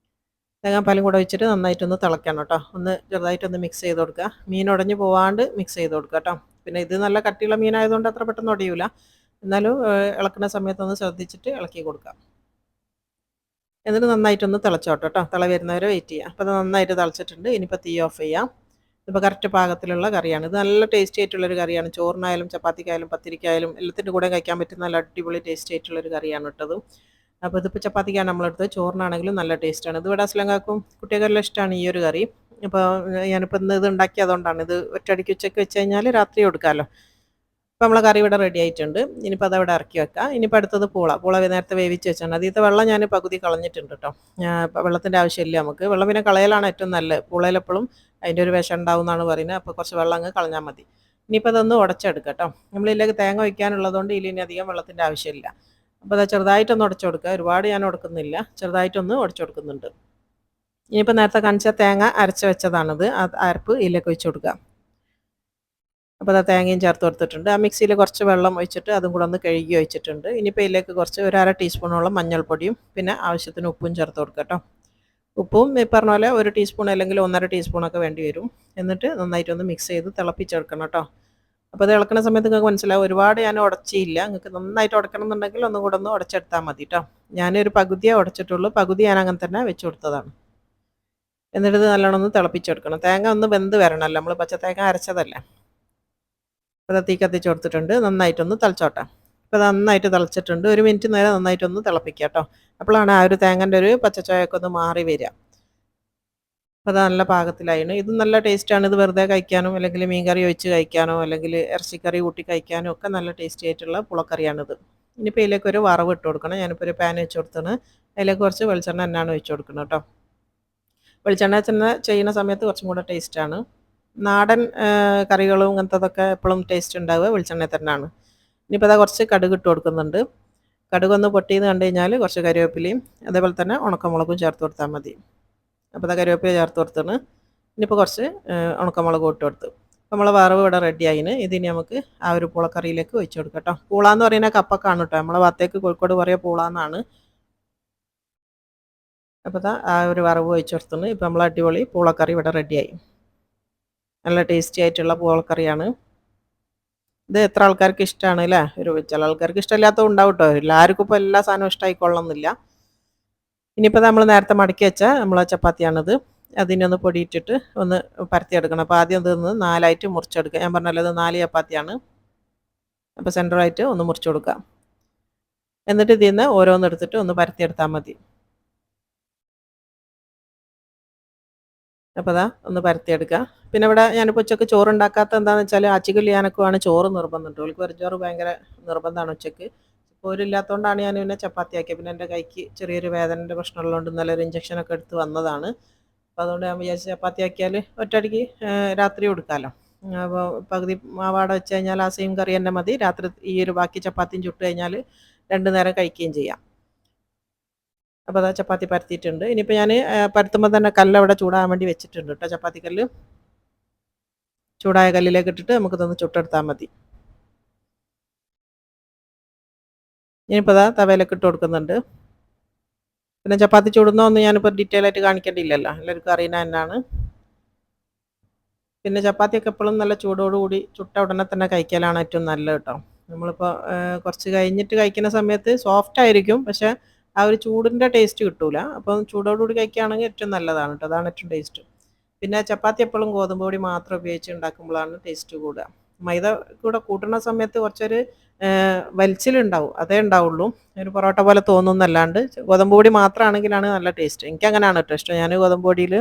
തേങ്ങാപ്പാലും കൂടെ വെച്ചിട്ട് നന്നായിട്ടൊന്ന് തിളയ്ക്കണം കേട്ടോ. ഒന്ന് ചെറുതായിട്ടൊന്ന് മിക്സ് ചെയ്ത് കൊടുക്കുക. മീൻ ഉടഞ്ഞു പോവാണ്ട് മിക്സ് ചെയ്ത് കൊടുക്കുക കേട്ടോ. പിന്നെ ഇത് നല്ല കട്ടിയുള്ള മീനായതുകൊണ്ട് അത്ര പെട്ടെന്ന് ഉടയൂല. എന്നാലും ഇളക്കുന്ന സമയത്തൊന്ന് ശ്രദ്ധിച്ചിട്ട് ഇളക്കി കൊടുക്കുക. എന്നിട്ട് നന്നായിട്ടൊന്ന് തിളച്ചോട്ടോ കേട്ടോ. തിള വരുന്നവരെ വെയിറ്റ് ചെയ്യാം. അപ്പോൾ അത് നന്നായിട്ട് തിളച്ചിട്ടുണ്ട്. ഇനിയിപ്പോൾ തീ ഓഫ് ചെയ്യാം. ഇപ്പോൾ കറക്റ്റ് പാകത്തിലുള്ള കറിയാണ്. ഇത് നല്ല ടേസ്റ്റി ആയിട്ടുള്ളൊരു കറിയാണ്. ചോറിനായാലും ചപ്പാത്തിക്കായാലും പത്തിരിക്കായാലും എല്ലാത്തിൻ്റെ കൂടെ കഴിക്കാൻ പറ്റുന്ന നല്ല അടിപൊളി ടേസ്റ്റി ആയിട്ടുള്ളൊരു കറിയാണ് കേട്ടത്. അപ്പോൾ ഇതിപ്പോൾ ചപ്പാത്തിക്കാണ് നമ്മളെടുത്ത്, ചോറിനാണെങ്കിലും നല്ല ടേസ്റ്റാണ്. ഇത് ഇവിടെ അസ്ലങ്കാക്കും കുട്ടികൾക്കെല്ലാം ഇഷ്ടമാണ് ഈ ഒരു കറി. അപ്പോൾ ഞാനിപ്പോൾ ഇന്ന് ഇത് ഉണ്ടാക്കിയതുകൊണ്ടാണ്. ഇത് ഒറ്റയടിക്ക് ഉച്ചയ്ക്ക് വെച്ച് കഴിഞ്ഞാൽ രാത്രി കൊടുക്കാമല്ലോ. അപ്പോൾ നമ്മളെ കറി ഇവിടെ റെഡി ആയിട്ടുണ്ട്. ഇനിയിപ്പോൾ അതവിടെ ഇറക്കി വെക്കാം. ഇനിയിപ്പോൾ അടുത്തത് പൂള നേരത്തെ വേവിച്ച് വെച്ചാണ്. അതിലത്തെ വെള്ളം ഞാൻ പകുതി കളഞ്ഞിട്ടുണ്ട് കേട്ടോ. വെള്ളത്തിൻ്റെ ആവശ്യമില്ല നമുക്ക്. വെള്ളം പിന്നെ കളയലാണ് ഏറ്റവും നല്ലത്. പൂളയിലെപ്പോഴും അതിൻ്റെ ഒരു വിഷം ഉണ്ടാവും എന്നാണ് പറയുന്നത്. അപ്പോൾ കുറച്ച് വെള്ളം അങ്ങ് കളഞ്ഞാൽ മതി. ഇനിയിപ്പോൾ അതൊന്ന് ഉടച്ചെടുക്കാം കേട്ടോ. നമ്മളിതിലേക്ക് തേങ്ങ വയ്ക്കാനുള്ളതുകൊണ്ട് ഇതിന് അധികം വെള്ളത്തിൻ്റെ ആവശ്യമില്ല. അപ്പോൾ അത് ചെറുതായിട്ടൊന്ന് ഉടച്ചു കൊടുക്കുക. ഒരുപാട് ഞാൻ ഉടക്കുന്നില്ല, ചെറുതായിട്ടൊന്ന് ഉടച്ചു കൊടുക്കുന്നുണ്ട്. ഇനിയിപ്പോൾ നേരത്തെ കാണിച്ച തേങ്ങ അരച്ച് വെച്ചതാണിത്. ആ അരപ്പ് ഇതിലേക്ക് ഒഴിച്ച് കൊടുക്കുക. അപ്പോൾ അത് തേങ്ങയും ചേർത്ത് കൊടുത്തിട്ടുണ്ട്. ആ മിക്സിയിൽ കുറച്ച് വെള്ളം ഒഴിച്ചിട്ട് അതും കൂടെ ഒന്ന് കഴുകി ഒഴിച്ചിട്ടുണ്ട്. ഇനിയിപ്പോൾ ഇതിലേക്ക് കുറച്ച് ഒരു 1/2 ടീസ്പൂണോളം മഞ്ഞൾപ്പൊടിയും പിന്നെ ആവശ്യത്തിന് ഉപ്പും ചേർത്ത് കൊടുക്കുക കേട്ടോ. ഉപ്പും ഈ പറഞ്ഞ പോലെ 1 ടീസ്പൂൺ അല്ലെങ്കിൽ 1.5 ടീസ്പൂണൊക്കെ വേണ്ടി വരും. എന്നിട്ട് നന്നായിട്ടൊന്ന് മിക്സ് ചെയ്ത് തിളപ്പിച്ചെടുക്കണം കേട്ടോ. അപ്പോൾ അത് ഇളക്കുന്ന സമയത്ത് നിങ്ങൾക്ക് മനസ്സിലാവും, ഒരുപാട് ഞാൻ ഉടച്ചില്ല. നിങ്ങൾക്ക് നന്നായിട്ട് ഉടക്കണം എന്നുണ്ടെങ്കിൽ ഒന്നും കൂടെ ഒന്ന് ഉടച്ചെടുത്താൽ മതി കേട്ടോ. ഞാനൊരു പകുതിയേ ഉടച്ചിട്ടുള്ളൂ, പകുതി ഞാൻ അങ്ങനെ തന്നെ വെച്ച് കൊടുത്തതാണ്. എന്നിട്ട് ഇത് നല്ലോണം ഒന്ന് തിളപ്പിച്ചെടുക്കണം. തേങ്ങ ഒന്ന് വെന്ത് വരണമല്ലോ, നമ്മൾ പച്ച തേങ്ങ അരച്ചതല്ലേ. അപ്പോൾ തീ കത്തിച്ച് കൊടുത്തിട്ടുണ്ട്. നന്നായിട്ടൊന്ന് തിളച്ചോട്ടെ. അപ്പോൾ നന്നായിട്ട് തിളച്ചിട്ടുണ്ട്. 1 മിനിറ്റ് നേരം നന്നായിട്ടൊന്ന് തിളപ്പിക്കുക കേട്ടോ. അപ്പോഴാണ് ആ ഒരു തേങ്ങൻ്റെ ഒരു പച്ചച്ചോയൊക്കെ ഒന്ന് മാറി വരിക. അപ്പോൾ അത് നല്ല പാകത്തിലായിന്. ഇത് നല്ല ടേസ്റ്റാണ്. ഇത് വെറുതെ കഴിക്കാനോ അല്ലെങ്കിൽ മീൻ കറി ഒഴിച്ച് കഴിക്കാനോ അല്ലെങ്കിൽ ഇറച്ചിക്കറി കൂട്ടി കഴിക്കാനോ ഒക്കെ നല്ല ടേസ്റ്റി ആയിട്ടുള്ള പുളക്കറിയാണിത്. ഇനിയിപ്പോൾ ഇതിലേക്ക് ഒരു വറവ് ഇട്ട് കൊടുക്കണം. ഞാനിപ്പോൾ ഒരു പാൻ വെച്ച് കൊടുത്താണ്. അതിലേക്ക് കുറച്ച് വെളിച്ചെണ്ണ തന്നെയാണ് ഒഴിച്ച് കൊടുക്കുന്നത് കേട്ടോ. വെളിച്ചെണ്ണ ചെയ്യുന്ന സമയത്ത് കുറച്ചും കൂടെ ടേസ്റ്റാണ്. നാടൻ കറികളും അങ്ങനത്തതൊക്കെ എപ്പോഴും ടേസ്റ്റ് ഉണ്ടാവുക വെളിച്ചെണ്ണയിൽ തന്നെയാണ്. ഇനിയിപ്പോൾ അതാ കുറച്ച് കടുക് ഇട്ട് കൊടുക്കുന്നുണ്ട്. കടുകൊന്ന് പൊട്ടിയെന്ന് കണ്ടു കഴിഞ്ഞാൽ കുറച്ച് കരിവേപ്പിലയും അതേപോലെ തന്നെ ഉണക്കമുളകും ചേർത്ത് കൊടുത്താൽ മതി. അപ്പോൾ അതാ കരിവേപ്പില ചേർത്ത് കൊടുത്താണ്. ഇനിയിപ്പോൾ കുറച്ച് ഉണക്കമുളക് ഇട്ട് കൊടുത്തു. നമ്മൾ വറവ് ഇവിടെ റെഡി ആയിന്. ഇതിനി നമുക്ക് ആ ഒരു പൂളക്കറിയിലേക്ക് ഒഴിച്ച് കൊടുക്കാം കേട്ടോ. പൂള എന്ന് പറയുന്നത് കപ്പക്കാണ് കേട്ടോ. നമ്മളെ ഭാഗത്തേക്ക് കോഴിക്കോട് പറയുക പൂള എന്നാണ്. അപ്പോൾ ആ ഒരു വറവ് ഒഴിച്ച് കൊടുത്തുന്നു. ഇപ്പോൾ നമ്മൾ അടിപൊളി പൂളക്കറി ഇവിടെ റെഡിയായി. നല്ല ടേസ്റ്റി ആയിട്ടുള്ള പൂളക്കറിയാണ്. ഇത് എത്ര ആൾക്കാർക്ക് ഇഷ്ടമാണ് അല്ലേ? ചില ആൾക്കാർക്ക് ഇഷ്ടമില്ലാത്തത് ഉണ്ടാവും കേട്ടോ. എല്ലാവർക്കും ഇപ്പോൾ എല്ലാ സാധനവും ഇഷ്ടമായിക്കൊള്ളണമെന്നില്ല. ഇനിയിപ്പോൾ നമ്മൾ നേരത്തെ മടക്കി വെച്ച നമ്മളെ ചപ്പാത്തിയാണിത്. അതിനൊന്ന് പൊടിയിട്ടിട്ട് ഒന്ന് പരത്തിയെടുക്കണം. അപ്പോൾ ആദ്യം ഇതൊന്ന് 4ആയിട്ട് മുറിച്ചെടുക്കുക. ഞാൻ പറഞ്ഞല്ലോ ഇത് 4 ചപ്പാത്തിയാണ്. അപ്പോൾ സെൻറ്ററായിട്ട് ഒന്ന് മുറിച്ച് കൊടുക്കുക. എന്നിട്ട് ഇതിൽ നിന്ന് ഓരോന്നെടുത്തിട്ട് ഒന്ന് പരത്തിയെടുത്താൽ മതി. അപ്പോൾ അതാ ഒന്ന് പരത്തിയെടുക്കുക. പിന്നെ ഇവിടെ ഞാനിപ്പോൾ ഉച്ചയ്ക്ക് ചോറ് ഉണ്ടാക്കാത്ത എന്താണെന്ന് വെച്ചാൽ ആച്ചിക്കൽ ഞാനൊക്കെയാണ് ചോറ് നിർബന്ധമുണ്ട്. അവൾക്ക് വെറും ചോറ് ഭയങ്കര നിർബന്ധമാണ് ഉച്ചയ്ക്ക്. പോരില്ലാത്തതുകൊണ്ടാണ് ഞാൻ പിന്നെ ചപ്പാത്തി ആക്കിയത്. പിന്നെ എൻ്റെ കൈക്ക് ചെറിയൊരു വേദനൻ്റെ പ്രശ്നമുള്ളതുകൊണ്ട് ഇന്നലെ ഒരു ഇഞ്ചക്ഷനൊക്കെ എടുത്ത് വന്നതാണ്. അപ്പോൾ അതുകൊണ്ട് ഞാൻ വിചാരിച്ച് ചപ്പാത്തി ആക്കിയാൽ ഒറ്റയടിക്ക് രാത്രി കൊടുക്കാമല്ലോ. അപ്പോൾ പകുതി മാവാടെ വെച്ച് കഴിഞ്ഞാൽ ആ സെയിം കറി തന്നെ മതി. രാത്രി ഈ ഒരു ബാക്കി ചപ്പാത്തിയും ചുട്ട് കഴിഞ്ഞാൽ 2 നേരം കഴിക്കുകയും ചെയ്യാം. അപ്പോൾ അതാ ചപ്പാത്തി പരത്തിയിട്ടുണ്ട്. ഇനിയിപ്പോൾ ഞാൻ പരത്തുമ്പോൾ തന്നെ കല്ല് അവിടെ ചൂടാകാൻ വേണ്ടി വെച്ചിട്ടുണ്ട് കേട്ടോ. ചപ്പാത്തി കല്ല് ചൂടായ കല്ലിലേക്ക് ഇട്ടിട്ട് നമുക്കിതൊന്ന് ചുട്ടെടുത്താൽ മതി. ഇനിയിപ്പോൾ അതാ തവയിലേക്ക് ഇട്ട് കൊടുക്കുന്നുണ്ട്. പിന്നെ ചപ്പാത്തി ചുടുന്നതൊന്നും ഞാനിപ്പോൾ ഡീറ്റെയിൽ ആയിട്ട് കാണിക്കേണ്ടിയില്ലല്ലോ, എല്ലാവർക്കും അറിയുന്ന തന്നെയാണ്. പിന്നെ ചപ്പാത്തിയൊക്കെ എപ്പോഴും നല്ല ചൂടോടുകൂടി ചുട്ട ഉടനെ തന്നെ കഴിക്കലാണ് ഏറ്റവും നല്ലത് കേട്ടോ. നമ്മളിപ്പോൾ കുറച്ച് കഴിഞ്ഞിട്ട് കഴിക്കുന്ന സമയത്ത് സോഫ്റ്റ് ആയിരിക്കും, പക്ഷേ ആ ഒരു ചൂടിൻ്റെ ടേസ്റ്റ് കിട്ടൂല. അപ്പം ചൂടോടുകൂടി കഴിക്കുകയാണെങ്കിൽ ഏറ്റവും നല്ലതാണ് കേട്ടോ. അതാണ് ഏറ്റവും ടേസ്റ്റ്. പിന്നെ ചപ്പാത്തി എപ്പോഴും ഗോതമ്പ് പൊടി മാത്രം ഉപയോഗിച്ച് ഉണ്ടാക്കുമ്പോഴാണ് ടേസ്റ്റ് കൂടുക. മൈദ കൂടെ കൂട്ടുന്ന സമയത്ത് കുറച്ചൊരു വലിച്ചിലുണ്ടാവും, അതേ ഉണ്ടാവുള്ളൂ. ഒരു പൊറോട്ട പോലെ തോന്നുന്നല്ലാണ്ട് ഗോതമ്പ് പൊടി മാത്രമാണെങ്കിലാണ് നല്ല ടേസ്റ്റ്. എനിക്കങ്ങനെയാണ് കേട്ടോ ഇഷ്ടം. ഞാൻ ഗോതമ്പ് പൊടിയിൽ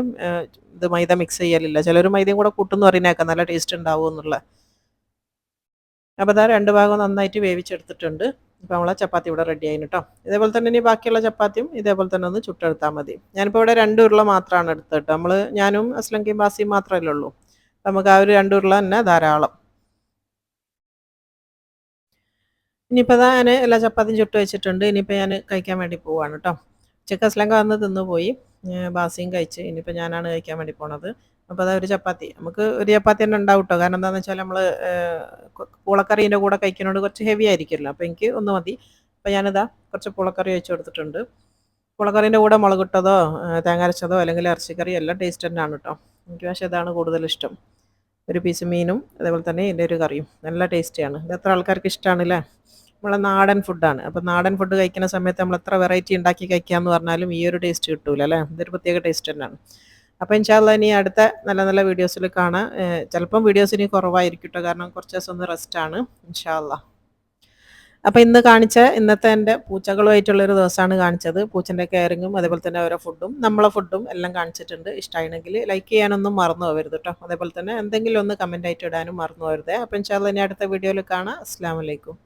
ഇത് മൈദ മിക്സ് ചെയ്യലില്ല. ചിലർ മൈദയും കൂടെ കൂട്ടുമെന്ന് പറയുന്നേക്കാം നല്ല ടേസ്റ്റ് ഉണ്ടാവും എന്നുള്ള. അപ്പോൾ അതാ 2 ഭാഗവും നന്നായിട്ട് വേവിച്ചെടുത്തിട്ടുണ്ട്. ഇപ്പോൾ നമ്മളെ ചപ്പാത്തി ഇവിടെ റെഡി ആയിന് കേട്ടോ. ഇതേപോലെ തന്നെ ഇനി ബാക്കിയുള്ള ചപ്പാത്തിയും ഇതേപോലെ തന്നെ ഒന്ന് ചുട്ടെടുത്താൽ മതി. ഞാനിപ്പോൾ ഇവിടെ 2 ഉരുള മാത്രമാണ് എടുത്തത് കേട്ടോ. ഞാനും അസ്ലങ്കയും ബാസിയും മാത്രമല്ലേ ഉള്ളൂ. നമുക്ക് ആ ഒരു 2 ഉരുള തന്നെ ധാരാളം. ഇനിയിപ്പോൾ ഞാൻ എല്ലാ ചപ്പാത്തിയും ചുട്ട് വെച്ചിട്ടുണ്ട്. ഇനിയിപ്പോൾ ഞാൻ കഴിക്കാൻ വേണ്ടി പോവാണ് കേട്ടോ. ഉച്ചക്ക് അസ്ലങ്ക വന്ന് തിന്നു പോയി, ബാസിയും കഴിച്ച്. ഇനിയിപ്പോൾ ഞാനാണ് കഴിക്കാൻ വേണ്ടി പോണത്. അപ്പോൾ അതാ ഒരു ചപ്പാത്തി, നമുക്ക് ഒരു ചപ്പാത്തി തന്നെ ഉണ്ടാവും കേട്ടോ. കാരണം എന്താണെന്ന് വെച്ചാൽ നമ്മൾ പൂളക്കറീൻ്റെ കൂടെ കഴിക്കുന്നതുകൊണ്ട് കുറച്ച് ഹെവി ആയിരിക്കുമല്ലോ. അപ്പോൾ എനിക്ക് ഒന്ന് മതി. അപ്പോൾ ഞാനിതാ കുറച്ച് പൂളക്കറി വെച്ച് കൊടുത്തിട്ടുണ്ട്. പൂളക്കറീൻ്റെ കൂടെ മുളകിട്ടതോ തേങ്ങ അരച്ചതോ അല്ലെങ്കിൽ ഇറച്ചിക്കറി എല്ലാം ടേസ്റ്റ് തന്നെയാണ് കേട്ടോ. എനിക്ക് പക്ഷേ ഇതാണ് കൂടുതലിഷ്ടം. ഒരു പീസ് മീനും അതേപോലെ തന്നെ ഇതിൻ്റെ ഒരു കറിയും നല്ല ടേസ്റ്റിയാണ്. ഇത് എത്ര ആൾക്കാർക്ക് ഇഷ്ടമാണല്ലേ? നമ്മളെ നാടൻ ഫുഡാണ്. അപ്പോൾ നാടൻ ഫുഡ് കഴിക്കുന്ന സമയത്ത് നമ്മൾ എത്ര വെറൈറ്റി ഉണ്ടാക്കി കഴിക്കാമെന്ന് പറഞ്ഞാലും ഈ ഒരു ടേസ്റ്റ് കിട്ടൂല അല്ലേ? ഇതൊരു പ്രത്യേക ടേസ്റ്റ് തന്നെയാണ്. അപ്പോൾ ഇൻഷാ അല്ലാഹ് ഇനി അടുത്ത നല്ല നല്ല വീഡിയോസിൽ കാണാം. ചിലപ്പം വീഡിയോസ് ഇനി കുറവായിരിക്കും കേട്ടോ, കാരണം കുറച്ച് ദിവസം ഒന്ന് റെസ്റ്റാണ്. ഇൻഷാ അല്ലാഹ്. അപ്പോൾ ഇന്നത്തെ എൻ്റെ പൂച്ചകളുമായിട്ടുള്ളൊരു ദിവസമാണ് കാണിച്ചത്. പൂച്ചൻ്റെ കെയറിങ്ങും അതേപോലെ തന്നെ ഓരോ ഫുഡും നമ്മളെ ഫുഡും എല്ലാം കാണിച്ചിട്ടുണ്ട്. ഇഷ്ടമായെങ്കിൽ ലൈക്ക് ചെയ്യാനൊന്നും മറന്നു പോകരുത് കേട്ടോ. അതേപോലെ തന്നെ എന്തെങ്കിലും ഒന്ന് കമൻ്റ് ആയിട്ട് ഇടാനും മറന്നു പോകരുത്. അപ്പോൾ ഇൻഷാ അല്ലാഹ് ഇനി അടുത്ത വീഡിയോയിൽ കാണാം. അസ്സലാമു അലൈക്കും.